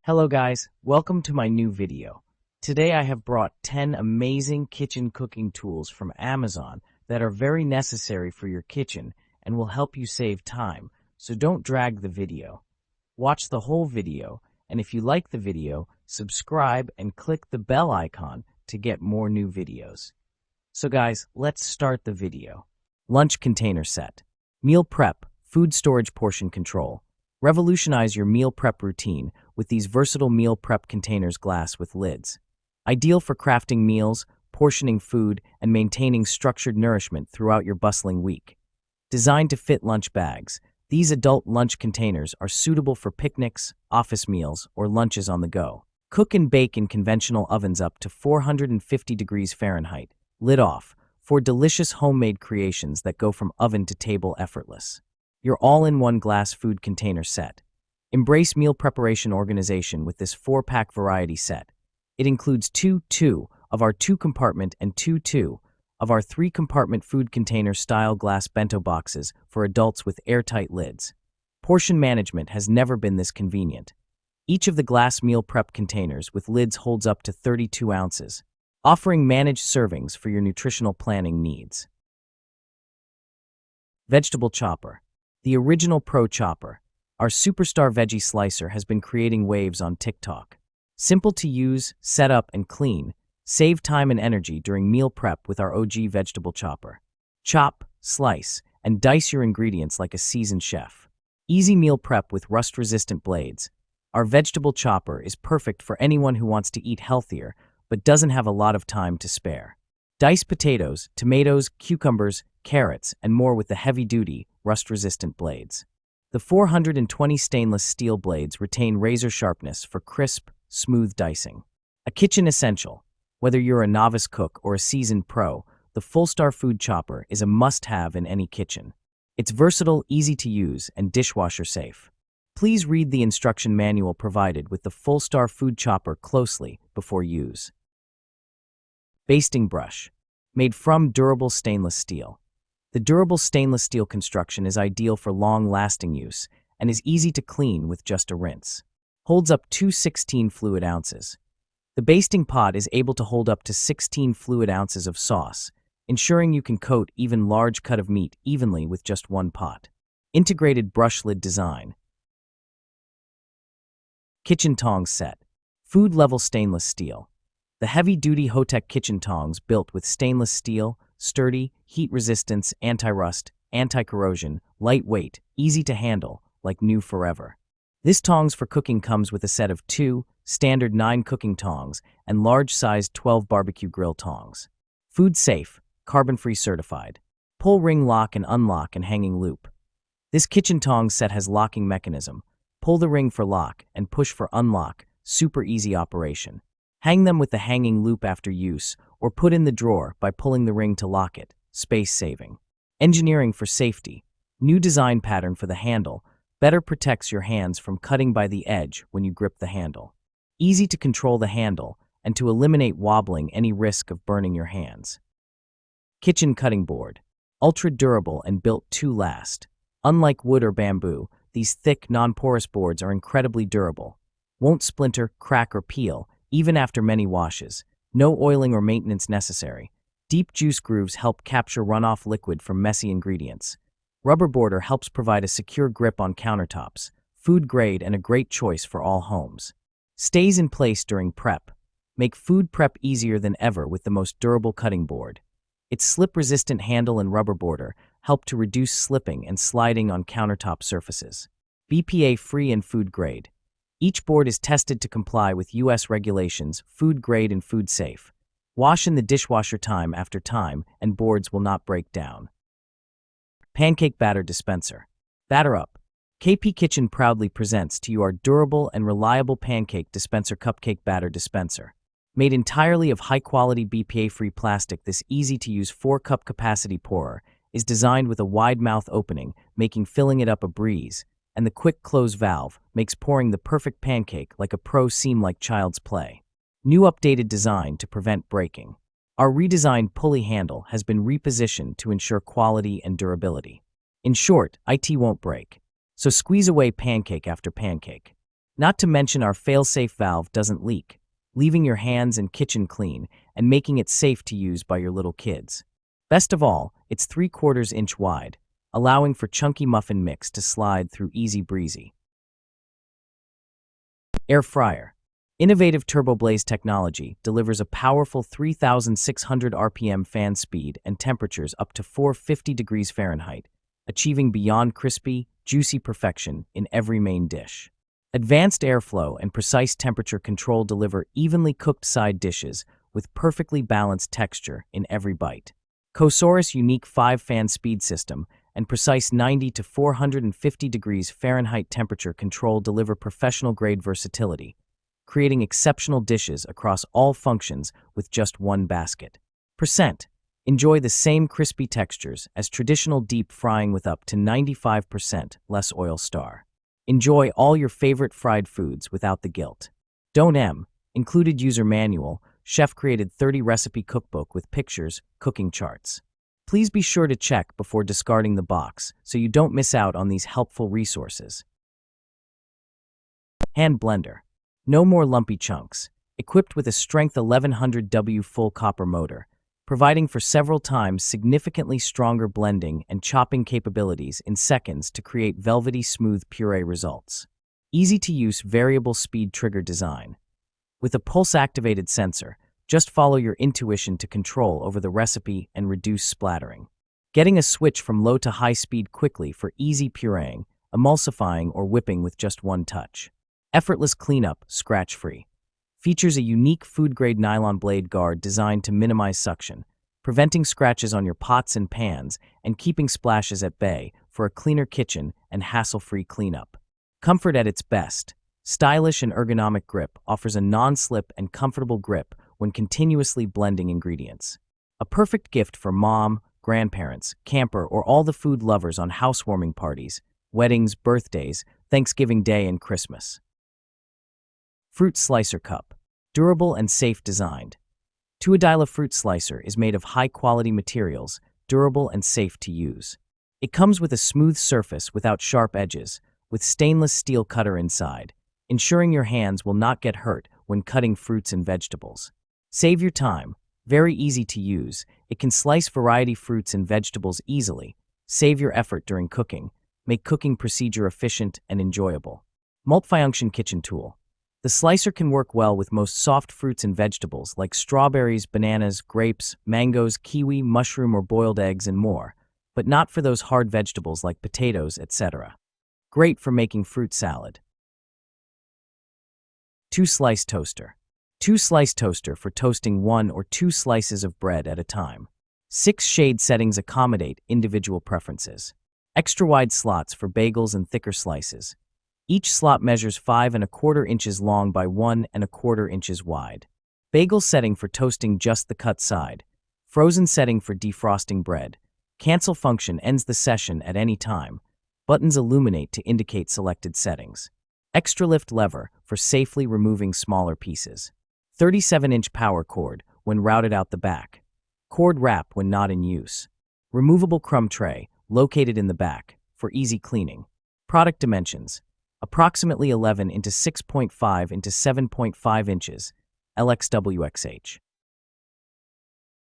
Hello guys, welcome to my new video. Today I have brought 10 amazing kitchen cooking tools from Amazon that are very necessary for your kitchen and will help you save time, so don't drag the video. Watch the whole video, and if you like the video, subscribe and click the bell icon to get more new videos. So guys, let's start the video. Lunch container set. Meal prep, food storage portion control. Revolutionize your meal prep routine with these versatile meal prep containers glass with lids. Ideal for crafting meals, portioning food, and maintaining structured nourishment throughout your bustling week. Designed to fit lunch bags, these adult lunch containers are suitable for picnics, office meals, or lunches on the go. Cook and bake in conventional ovens up to 450 degrees Fahrenheit, lid off, for delicious homemade creations that go from oven to table effortless. Your all-in-one glass food container set. Embrace meal preparation organization with this 4-pack variety set. It includes 2 of our 2-compartment and 2 of our 3-compartment food container style glass bento boxes for adults with airtight lids. Portion management has never been this convenient. Each of the glass meal prep containers with lids holds up to 32 ounces, offering managed servings for your nutritional planning needs. Vegetable chopper. The original Pro Chopper, our superstar veggie slicer, has been creating waves on TikTok. Simple to use, set up, and clean, save time and energy during meal prep with our OG vegetable chopper. Chop, slice, and dice your ingredients like a seasoned chef. Easy meal prep with rust-resistant blades. Our vegetable chopper is perfect for anyone who wants to eat healthier but doesn't have a lot of time to spare. Dice potatoes, tomatoes, cucumbers, carrots, and more with the heavy-duty, rust-resistant blades. The 420 stainless steel blades retain razor sharpness for crisp, smooth dicing. A kitchen essential. Whether you're a novice cook or a seasoned pro, the Full-Star Food Chopper is a must-have in any kitchen. It's versatile, easy to use, and dishwasher safe. Please read the instruction manual provided with the Full-Star Food Chopper closely before use. Basting brush. Made from durable stainless steel. The durable stainless steel construction is ideal for long-lasting use and is easy to clean with just a rinse. Holds up to 16 fluid ounces. The basting pot is able to hold up to 16 fluid ounces of sauce, ensuring you can coat even large cut of meat evenly with just one pot. Integrated brush lid design. Kitchen tongs set. Food-level stainless steel. The heavy-duty Hotech kitchen tongs built with stainless steel, sturdy, heat resistance, anti-rust, anti-corrosion, lightweight, easy to handle, like new forever. This tongs for cooking comes with a set of 2 standard 9 cooking tongs and large-sized 12 barbecue grill tongs. Food safe, carbon-free certified. Pull ring lock and unlock and hanging loop. This kitchen tongs set has locking mechanism. Pull the ring for lock and push for unlock, super easy operation. Hang them with the hanging loop after use, or put in the drawer by pulling the ring to lock it, space saving. Engineering for safety. New design pattern for the handle, better protects your hands from cutting by the edge when you grip the handle. Easy to control the handle and to eliminate wobbling any risk of burning your hands. Kitchen cutting board. Ultra durable and built to last. Unlike wood or bamboo, these thick, non-porous boards are incredibly durable. Won't splinter, crack, or peel, even after many washes. No oiling or maintenance necessary. Deep juice grooves help capture runoff liquid from messy ingredients. Rubber border helps provide a secure grip on countertops. Food grade and a great choice for all homes. Stays in place during prep. Make food prep easier than ever with the most durable cutting board. Its slip-resistant handle and rubber border help to reduce slipping and sliding on countertop surfaces. BPA-free and food grade. Each board is tested to comply with U.S. regulations, food grade and food safe. Wash in the dishwasher time after time, and boards will not break down. Pancake batter dispenser. Batter up. KP Kitchen proudly presents to you our durable and reliable pancake dispenser cupcake batter dispenser. Made entirely of high-quality BPA-free plastic, this easy-to-use 4-cup capacity pourer is designed with a wide mouth opening, making filling it up a breeze, and the quick close valve makes pouring the perfect pancake like a pro seem like child's play. New updated design to prevent breaking. Our redesigned pulley handle has been repositioned to ensure quality and durability. In short, it won't break. So squeeze away pancake after pancake. Not to mention our fail-safe valve doesn't leak, leaving your hands and kitchen clean and making it safe to use by your little kids. Best of all, it's 3/4 inch wide, allowing for chunky muffin mix to slide through easy breezy. Air fryer. Innovative TurboBlaze technology delivers a powerful 3,600 RPM fan speed and temperatures up to 450 degrees Fahrenheit, achieving beyond crispy, juicy perfection in every main dish. Advanced airflow and precise temperature control deliver evenly cooked side dishes with perfectly balanced texture in every bite. Kosaurus' unique 5-fan speed system and precise 90 to 450 degrees Fahrenheit temperature control deliver professional-grade versatility, creating exceptional dishes across all functions with just one basket. Enjoy the same crispy textures as traditional deep frying with up to 95% less oil star. Enjoy all your favorite fried foods without the guilt. Included user manual, chef-created 30-recipe cookbook with pictures, cooking charts. Please be sure to check before discarding the box so you don't miss out on these helpful resources. Hand blender. No more lumpy chunks. Equipped with a strength 1100W full copper motor, providing for several times significantly stronger blending and chopping capabilities in seconds to create velvety smooth puree results. Easy-to-use variable speed trigger design. With a pulse-activated sensor, just follow your intuition to control over the recipe and reduce splattering. Getting a switch from low to high speed quickly for easy pureeing, emulsifying, or whipping with just one touch. Effortless cleanup, scratch-free. Features a unique food-grade nylon blade guard designed to minimize suction, preventing scratches on your pots and pans and keeping splashes at bay for a cleaner kitchen and hassle-free cleanup. Comfort at its best. Stylish and ergonomic grip offers a non-slip and comfortable grip when continuously blending ingredients. A perfect gift for mom, grandparents, camper, or all the food lovers on housewarming parties, weddings, birthdays, Thanksgiving Day, and Christmas. Fruit slicer cup. Durable and safe designed. Tuadila fruit slicer is made of high-quality materials, durable and safe to use. It comes with a smooth surface without sharp edges, with stainless steel cutter inside, ensuring your hands will not get hurt when cutting fruits and vegetables. Save your time. Very easy to use, it can slice variety fruits and vegetables easily, save your effort during cooking, make cooking procedure efficient and enjoyable. Multifunction kitchen tool. The slicer can work well with most soft fruits and vegetables like strawberries, bananas, grapes, mangoes, kiwi, mushroom or boiled eggs, and more, but not for those hard vegetables like potatoes, etc. Great for making fruit salad. 2-slice toaster. 2-slice toaster for toasting 1 or 2 slices of bread at a time. 6 shade settings accommodate individual preferences. Extra wide slots for bagels and thicker slices. Each slot measures 5¼ inches long by 1¼ inches wide. Bagel setting for toasting just the cut side. Frozen setting for defrosting bread. Cancel function ends the session at any time. Buttons illuminate to indicate selected settings. Extra lift lever for safely removing smaller pieces. 37-inch power cord when routed out the back. Cord wrap when not in use. Removable crumb tray located in the back for easy cleaning. Product dimensions. Approximately 11 into 6.5 into 7.5 inches, LXWXH.